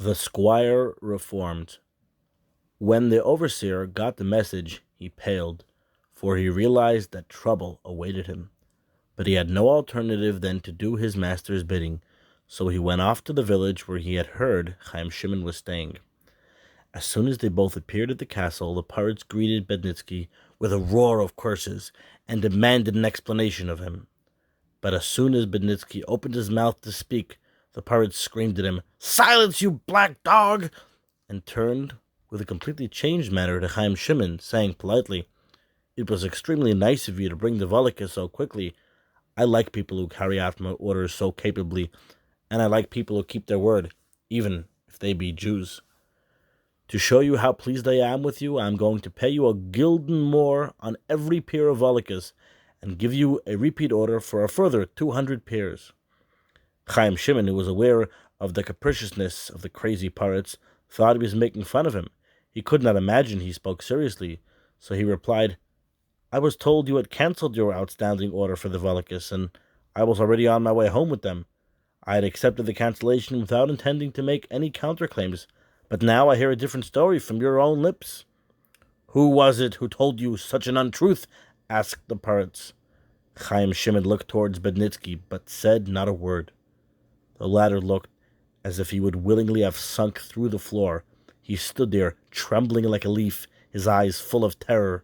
The Squire Reformed. When the overseer got the message, he paled, for he realized that trouble awaited him. But he had no alternative than to do his master's bidding, so he went off to the village where he had heard Chaim Shimon was staying. As soon as they both appeared at the castle, the pirates greeted Bednitsky with a roar of curses and demanded an explanation of him. But as soon as Bednitsky opened his mouth to speak, the pirates screamed at him, "Silence, you black dog!" and turned with a completely changed manner to Chaim Shimon, saying politely, "It was extremely nice of you to bring the Volocka so quickly. I like people who carry out my orders so capably, and I like people who keep their word, even if they be Jews. To show you how pleased I am with you, I am going to pay you a gulden more on every pair of Volockas, and give you a repeat order for a further 200 pairs." Chaim Shimon, who was aware of the capriciousness of the crazy pirates, thought he was making fun of him. He could not imagine he spoke seriously, so he replied, "I was told you had cancelled your outstanding order for the Volockas, and I was already on my way home with them. I had accepted the cancellation without intending to make any counterclaims, but now I hear a different story from your own lips." "Who was it who told you such an untruth?" asked the pirates. Chaim Shimon looked towards Bednitsky, but said not a word. The latter looked as if he would willingly have sunk through the floor. He stood there, trembling like a leaf, his eyes full of terror.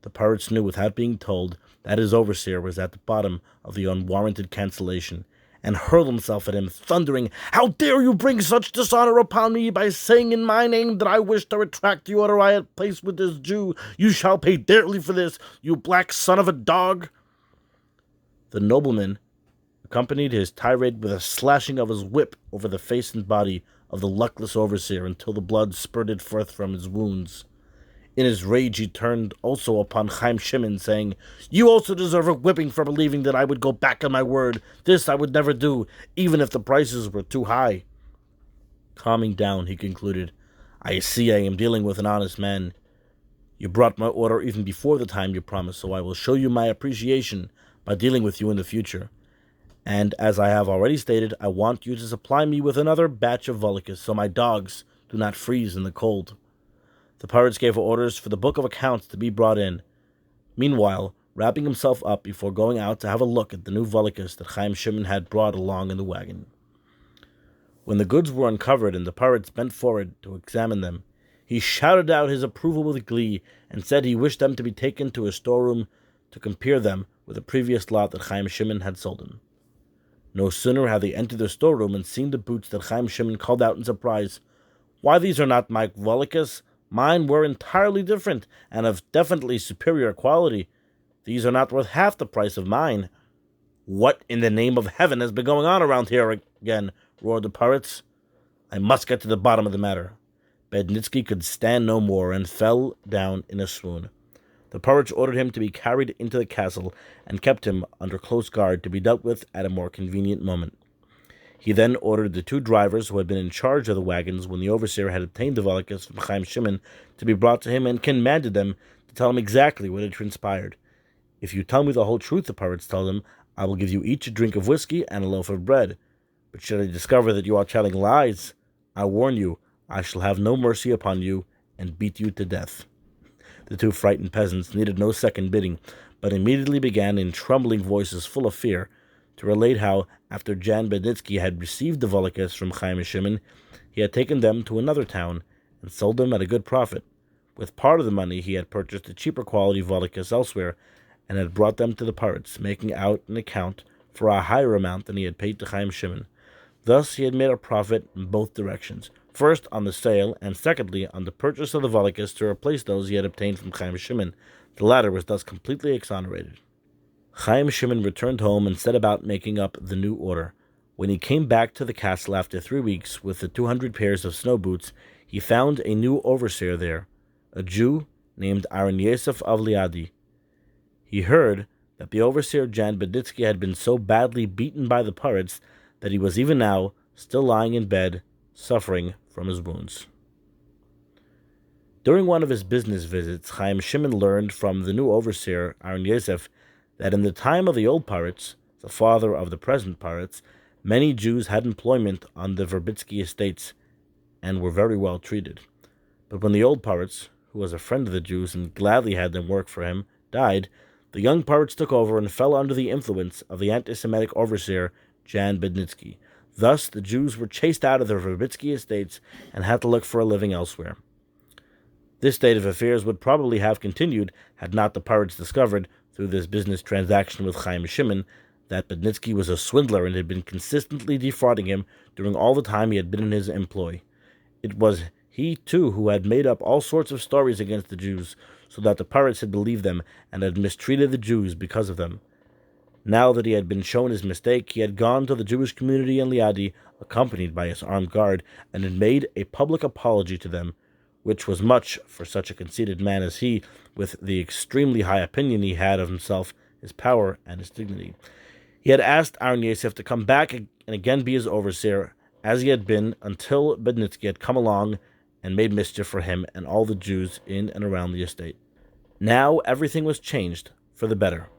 The pirates knew, without being told, that his overseer was at the bottom of the unwarranted cancellation, and hurled himself at him, thundering, "How dare you bring such dishonor upon me by saying in my name that I wish to retract the order I had placed with this Jew? You shall pay dearly for this, you black son of a dog!" The nobleman accompanied his tirade with a slashing of his whip over the face and body of the luckless overseer until the blood spurted forth from his wounds. In his rage he turned also upon Chaim Shimon, saying, "You also deserve a whipping for believing that I would go back on my word. This I would never do, even if the prices were too high." Calming down, he concluded, "I see I am dealing with an honest man. You brought my order even before the time you promised, so I will show you my appreciation by dealing with you in the future. And as I have already stated, I want you to supply me with another batch of Volockas, so my dogs do not freeze in the cold." The pirates gave orders for the book of accounts to be brought in. Meanwhile, wrapping himself up before going out to have a look at the new Volockas that Chaim Shimon had brought along in the wagon. When the goods were uncovered and the pirates bent forward to examine them, he shouted out his approval with glee, and said he wished them to be taken to his storeroom to compare them with the previous lot that Chaim Shimon had sold him. No sooner had they entered the storeroom and seen the boots than Chaim Shimon called out in surprise, "Why, these are not my Volockas. Mine were entirely different, and of definitely superior quality. These are not worth half the price of mine." "What in the name of heaven has been going on around here again?" roared the pirates. "I must get to the bottom of the matter." Bednitsky could stand no more, and fell down in a swoon. The pirates ordered him to be carried into the castle, and kept him under close guard to be dealt with at a more convenient moment. He then ordered the two drivers who had been in charge of the wagons when the overseer had obtained the Volockas from Chaim Shimon to be brought to him, and commanded them to tell him exactly what had transpired. "If you tell me the whole truth," the pirates told him, "I will give you each a drink of whiskey and a loaf of bread. But should I discover that you are telling lies, I warn you, I shall have no mercy upon you, and beat you to death." The two frightened peasants needed no second bidding, but immediately began, in trembling voices full of fear, to relate how, after Jan Bednitsky had received the Volockas from Chaim Shimon, he had taken them to another town and sold them at a good profit. With part of the money he had purchased a cheaper quality Volockas elsewhere, and had brought them to the pirates, making out an account for a higher amount than he had paid to Chaim Shimon. Thus he had made a profit in both directions, first on the sale, and secondly on the purchase of the Volockas to replace those he had obtained from Chaim Shimon. The latter was thus completely exonerated. Chaim Shimon returned home and set about making up the new order. When he came back to the castle after 3 weeks with the 200 pairs of snow boots, he found a new overseer there, a Jew named Aaron Yosef of Liadi. He heard that the overseer Jan Bednitsky had been so badly beaten by the pirates that he was even now still lying in bed, suffering from his wounds. During one of his business visits, Chaim Shimon learned from the new overseer, Aaron Yosef, that in the time of the old pirates, the father of the present pirates, many Jews had employment on the Verbitsky estates, and were very well treated. But when the old pirates, who was a friend of the Jews and gladly had them work for him, died, the young pirates took over and fell under the influence of the anti-Semitic overseer Jan Bednitsky. Thus, the Jews were chased out of their Verbitsky estates and had to look for a living elsewhere. This state of affairs would probably have continued had not the pirates discovered, through this business transaction with Chaim Shimon, that Bednitsky was a swindler and had been consistently defrauding him during all the time he had been in his employ. It was he, too, who had made up all sorts of stories against the Jews, so that the pirates had believed them and had mistreated the Jews because of them. Now that he had been shown his mistake, he had gone to the Jewish community in Liadi, accompanied by his armed guard, and had made a public apology to them, which was much for such a conceited man as he, with the extremely high opinion he had of himself, his power, and his dignity. He had asked Aaron Yosef to come back and again be his overseer, as he had been until Bednitsky had come along and made mischief for him and all the Jews in and around the estate. Now everything was changed for the better.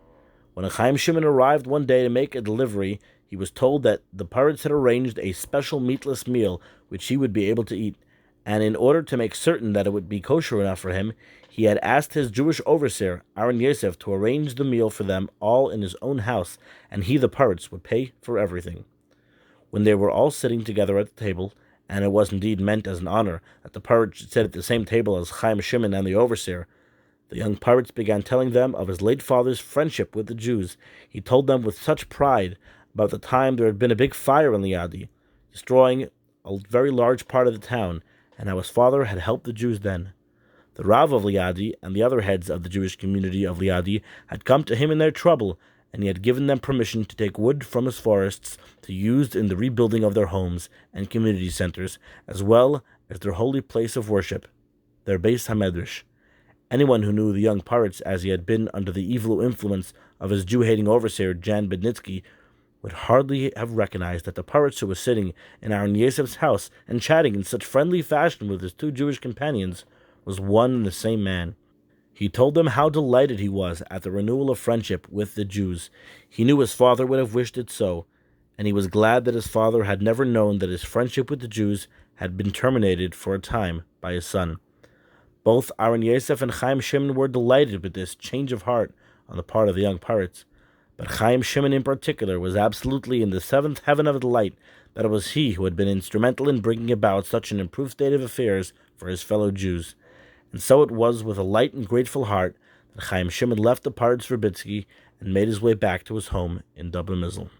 When Chaim Shimon arrived one day to make a delivery, he was told that the pirates had arranged a special meatless meal which he would be able to eat, and in order to make certain that it would be kosher enough for him, he had asked his Jewish overseer, Aaron Yosef, to arrange the meal for them all in his own house, and he, the pirates, would pay for everything. When they were all sitting together at the table, and it was indeed meant as an honor that the pirates should sit at the same table as Chaim Shimon and the overseer, the young pirates began telling them of his late father's friendship with the Jews. He told them with such pride about the time there had been a big fire in Liadi, destroying a very large part of the town, and how his father had helped the Jews then. The Rav of Liadi and the other heads of the Jewish community of Liadi had come to him in their trouble, and he had given them permission to take wood from his forests to use in the rebuilding of their homes and community centers, as well as their holy place of worship, their Beis HaMedrash. Anyone who knew the young pirates as he had been under the evil influence of his Jew-hating overseer Jan Bednitsky would hardly have recognized that the pirates who was sitting in Aaron Yosef's house and chatting in such friendly fashion with his two Jewish companions was one and the same man. He told them how delighted he was at the renewal of friendship with the Jews. He knew his father would have wished it so, and he was glad that his father had never known that his friendship with the Jews had been terminated for a time by his son. Both Aaron Yosef and Chaim Shimon were delighted with this change of heart on the part of the young pirates, but Chaim Shimon in particular was absolutely in the seventh heaven of delight that it was he who had been instrumental in bringing about such an improved state of affairs for his fellow Jews. And so it was with a light and grateful heart that Chaim Shimon left the pirates for Verbitsky and made his way back to his home in Dublin Mizl.